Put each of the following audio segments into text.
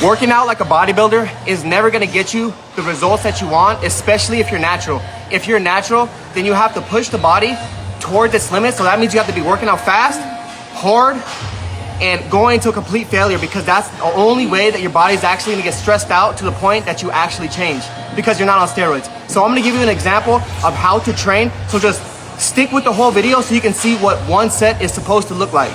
Working out like a bodybuilder is never gonna get you the results that you want, especially if you're natural. If you're natural, then you have to push the body toward its limit. So that means you have to be working out fast, hard, and going to a complete failure, because that's the only way that your body is actually gonna get stressed out to the point that you actually change, because you're not on steroids. So I'm gonna give you an example of how to train. So just stick with the whole video so you can see what one set is supposed to look like.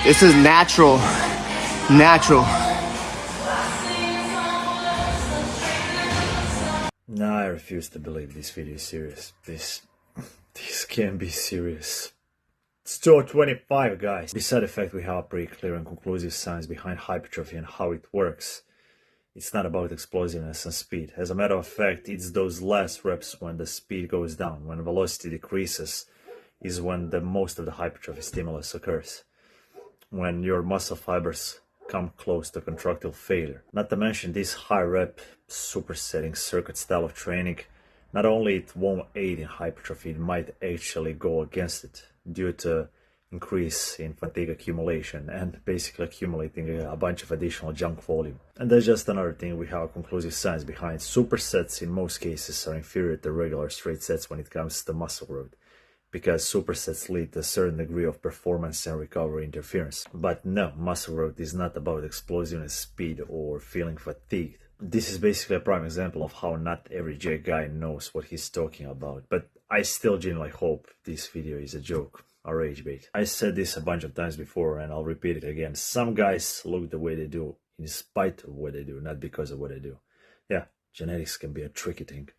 This is natural. No, I refuse to believe this video is serious. This can't be serious. It's 2:25, guys. Beside the fact we have pretty clear and conclusive science behind hypertrophy and how it works, it's not about explosiveness and speed. As a matter of fact, it's those last reps when the speed goes down, when velocity decreases, is when the most of the hypertrophy stimulus occurs. When your muscle fibers come close to contractile failure. Not to mention this high rep supersetting circuit style of training, not only it won't aid in hypertrophy, it might actually go against it due to increase in fatigue accumulation and basically accumulating a bunch of additional junk volume. And that's just another thing we have conclusive science behind. Supersets in most cases are inferior to regular straight sets when it comes to muscle growth, because supersets lead to a certain degree of performance and recovery interference. But no, muscle growth is not about explosiveness, speed, or feeling fatigued. This is basically a prime example of how not every J guy knows what he's talking about. But I still genuinely hope this video is a joke or rage bait. I said this a bunch of times before and I'll repeat it again. Some guys look the way they do in spite of what they do, not because of what they do. Yeah, genetics can be a tricky thing.